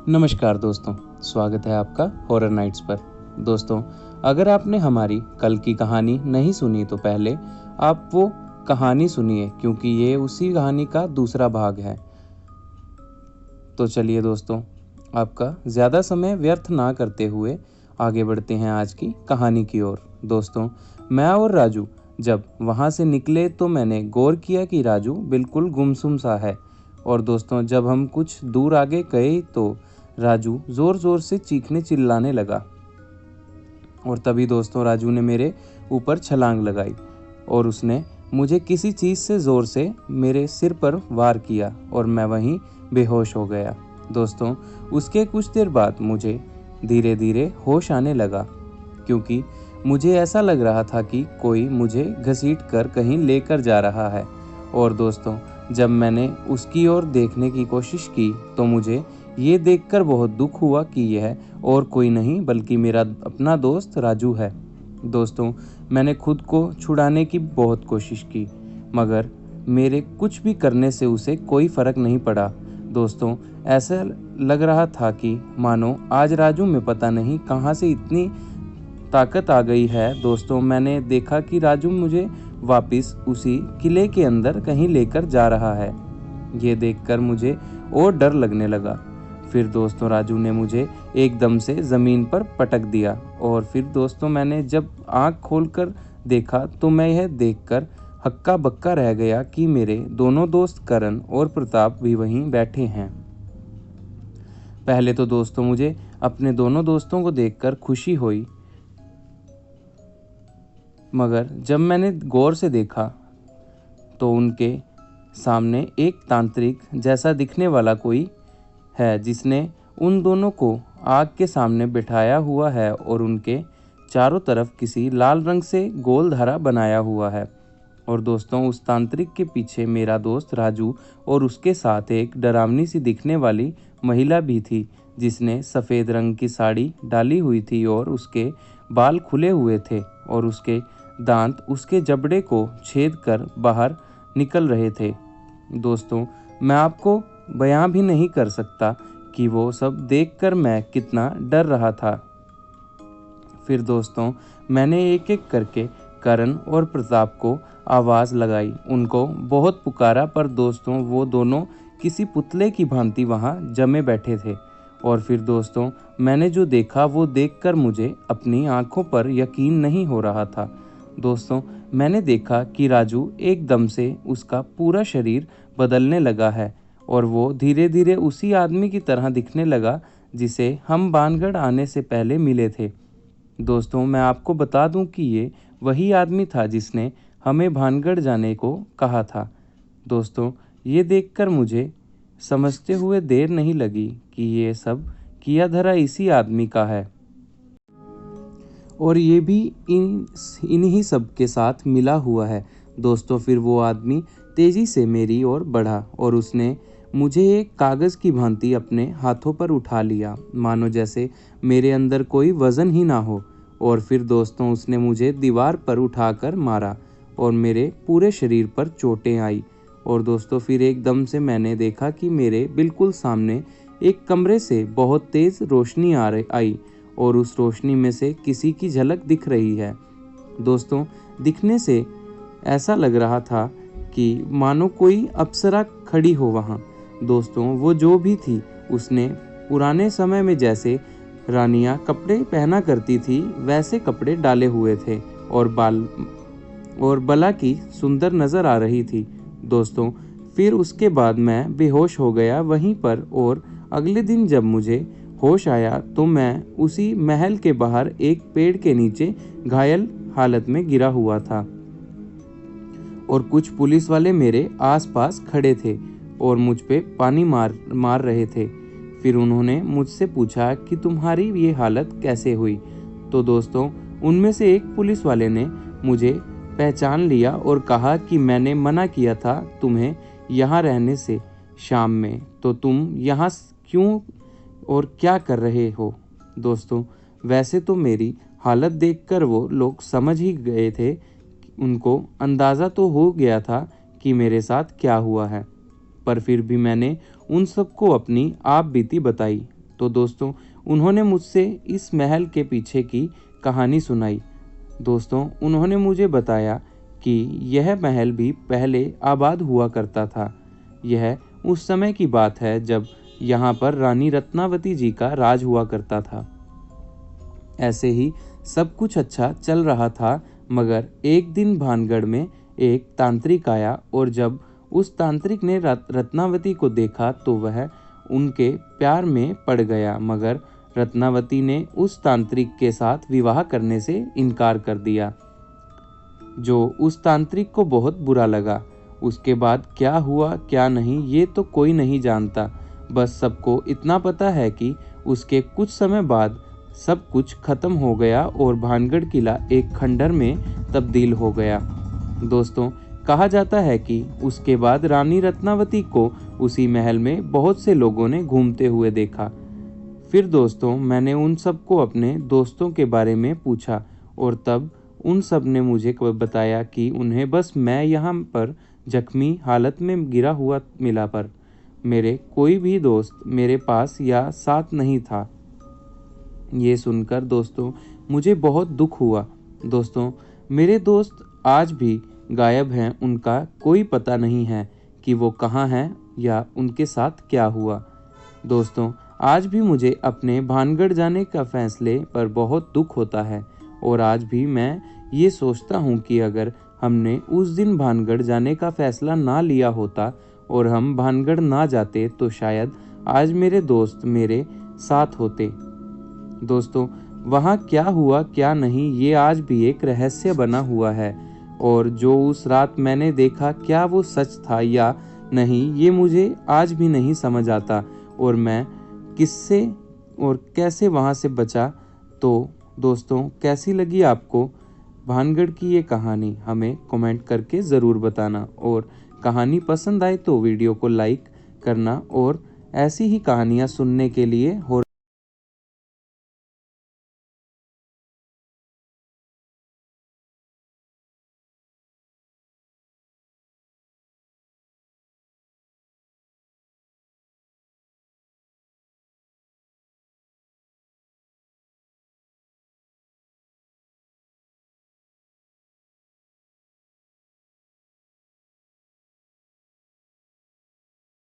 नमस्कार दोस्तों, स्वागत है आपका हॉरर नाइट्स पर। दोस्तों, अगर आपने हमारी कल की कहानी नहीं सुनी तो पहले आप वो कहानी सुनिए, क्योंकि ये उसी कहानी का दूसरा भाग है। तो चलिए दोस्तों, आपका ज़्यादा समय व्यर्थ ना करते हुए आगे बढ़ते हैं आज की कहानी की ओर। दोस्तों, मैं और राजू जब वहाँ से निकले तो मैंने गौर किया कि राजू बिल्कुल गुमसुम सा है। और दोस्तों, जब हम कुछ दूर आगे गए तो राजू ज़ोर ज़ोर से चीखने चिल्लाने लगा। और तभी दोस्तों राजू ने मेरे ऊपर छलांग लगाई और उसने मुझे किसी चीज़ से ज़ोर से मेरे सिर पर वार किया और मैं वहीं बेहोश हो गया। दोस्तों, उसके कुछ देर बाद मुझे धीरे धीरे होश आने लगा, क्योंकि मुझे ऐसा लग रहा था कि कोई मुझे घसीट कर कहीं लेकर जा रहा है। और दोस्तों, जब मैंने उसकी ओर देखने की कोशिश की तो मुझे ये देखकर बहुत दुख हुआ कि यह और कोई नहीं बल्कि मेरा अपना दोस्त राजू है। दोस्तों, मैंने खुद को छुड़ाने की बहुत कोशिश की, मगर मेरे कुछ भी करने से उसे कोई फ़र्क नहीं पड़ा। दोस्तों, ऐसा लग रहा था कि मानो आज राजू में पता नहीं कहाँ से इतनी ताकत आ गई है। दोस्तों, मैंने देखा कि राजू मुझे वापस उसी किले के अंदर कहीं लेकर जा रहा है। ये देखकर मुझे और डर लगने लगा। फिर दोस्तों राजू ने मुझे एकदम से ज़मीन पर पटक दिया और फिर दोस्तों मैंने जब आँख खोलकर देखा तो मैं यह देखकर हक्का बक्का रह गया कि मेरे दोनों दोस्त करण और प्रताप भी वहीं बैठे हैं। पहले तो दोस्तों मुझे अपने दोनों दोस्तों को देखकर खुशी हुई, मगर जब मैंने गौर से देखा तो उनके सामने एक तांत्रिक जैसा दिखने वाला कोई है, जिसने उन दोनों को आग के सामने बिठाया हुआ है और उनके चारों तरफ किसी लाल रंग से गोल धारा बनाया हुआ है। और दोस्तों, उस तांत्रिक के पीछे मेरा दोस्त राजू और उसके साथ एक डरावनी सी दिखने वाली महिला भी थी, जिसने सफ़ेद रंग की साड़ी डाली हुई थी और उसके बाल खुले हुए थे और उसके दांत उसके जबड़े को छेद कर बाहर निकल रहे थे। दोस्तों, मैं आपको बयां भी नहीं कर सकता कि वो सब देखकर मैं कितना डर रहा था। फिर दोस्तों, मैंने एक एक करके करण और प्रताप को आवाज़ लगाई, उनको बहुत पुकारा, पर दोस्तों वो दोनों किसी पुतले की भांति वहाँ जमे बैठे थे। और फिर दोस्तों, मैंने जो देखा वो देखकर मुझे अपनी आंखों पर यकीन नहीं हो रहा था। दोस्तों, मैंने देखा कि राजू एकदम से उसका पूरा शरीर बदलने लगा है और वो धीरे धीरे उसी आदमी की तरह दिखने लगा जिसे हम बानगढ़ आने से पहले मिले थे। दोस्तों, मैं आपको बता दूं कि ये वही आदमी था जिसने हमें भानगढ़ जाने को कहा था। दोस्तों, ये देखकर मुझे समझते हुए देर नहीं लगी कि ये सब किया धरा इसी आदमी का है और ये भी इन्हीं सब के साथ मिला हुआ है। दोस्तों, फिर वो आदमी तेजी से मेरी ओर बढ़ा और उसने मुझे एक कागज़ की भांति अपने हाथों पर उठा लिया, मानो जैसे मेरे अंदर कोई वज़न ही ना हो। और फिर दोस्तों, उसने मुझे दीवार पर उठाकर मारा और मेरे पूरे शरीर पर चोटें आई। और दोस्तों, फिर एकदम से मैंने देखा कि मेरे बिल्कुल सामने एक कमरे से बहुत तेज़ रोशनी आई और उस रोशनी में से किसी की झलक दिख रही है। दोस्तों, दिखने से ऐसा लग रहा था कि मानो कोई अप्सरा खड़ी हो वहाँ। दोस्तों, वो जो भी थी उसने पुराने समय में जैसे रानियां कपड़े पहना करती थी वैसे कपड़े डाले हुए थे और बला की सुंदर नज़र आ रही थी। दोस्तों, फिर उसके बाद मैं बेहोश हो गया वहीं पर और अगले दिन जब मुझे होश आया तो मैं उसी महल के बाहर एक पेड़ के नीचे घायल हालत में गिरा हुआ था और कुछ पुलिस वाले मेरे आसपास खड़े थे और मुझ पे पानी मार रहे थे। फिर उन्होंने मुझसे पूछा कि तुम्हारी ये हालत कैसे हुई। तो दोस्तों, उनमें से एक पुलिस वाले ने मुझे पहचान लिया और कहा कि मैंने मना किया था तुम्हें यहाँ रहने से शाम में, तो तुम यहाँ क्यों और क्या कर रहे हो। दोस्तों, वैसे तो मेरी हालत देखकर वो लोग समझ ही गए थे, उनको अंदाज़ा तो हो गया था कि मेरे साथ क्या हुआ है, पर फिर भी मैंने उन सबको अपनी आप बीती बताई। तो दोस्तों उन्होंने मुझसे इस महल के पीछे की कहानी सुनाई। दोस्तों उन्होंने मुझे बताया कि यह महल भी पहले आबाद हुआ करता था। यह उस समय की बात है जब यहाँ पर रानी रत्नावती जी का राज हुआ करता था। ऐसे ही सब कुछ अच्छा चल रहा था, मगर एक दिन भानगढ़ में एक तांत्रिक आया और जब उस तांत्रिक ने रत्नावती को देखा तो वह उनके प्यार में पड़ गया, मगर रत्नावती ने उस तांत्रिक के साथ विवाह करने से इनकार कर दिया, जो उस तांत्रिक को बहुत बुरा लगा। उसके बाद क्या हुआ क्या नहीं ये तो कोई नहीं जानता, बस सबको इतना पता है कि उसके कुछ समय बाद सब कुछ खत्म हो गया और भानगढ़ किला एक खंडर में तब्दील हो गया। दोस्तों कहा जाता है कि उसके बाद रानी रत्नावती को उसी महल में बहुत से लोगों ने घूमते हुए देखा। फिर दोस्तों मैंने उन सबको अपने दोस्तों के बारे में पूछा और तब उन सब ने मुझे बताया कि उन्हें बस मैं यहाँ पर जख्मी हालत में गिरा हुआ मिला, पर मेरे कोई भी दोस्त मेरे पास या साथ नहीं था। ये सुनकर दोस्तों मुझे बहुत दुख हुआ। दोस्तों मेरे दोस्त आज भी गायब हैं, उनका कोई पता नहीं है कि वो कहाँ हैं या उनके साथ क्या हुआ। दोस्तों आज भी मुझे अपने भानगढ़ जाने का फैसले पर बहुत दुख होता है और आज भी मैं ये सोचता हूँ कि अगर हमने उस दिन भानगढ़ जाने का फैसला ना लिया होता और हम भानगढ़ ना जाते तो शायद आज मेरे दोस्त मेरे साथ होते। दोस्तों वहाँ क्या हुआ क्या नहीं ये आज भी एक रहस्य बना हुआ है और जो उस रात मैंने देखा क्या वो सच था या नहीं ये मुझे आज भी नहीं समझ आता और मैं किससे और कैसे वहाँ से बचा। तो दोस्तों कैसी लगी आपको भानगढ़ की ये कहानी हमें कमेंट करके ज़रूर बताना और कहानी पसंद आए तो वीडियो को लाइक करना और ऐसी ही कहानियाँ सुनने के लिए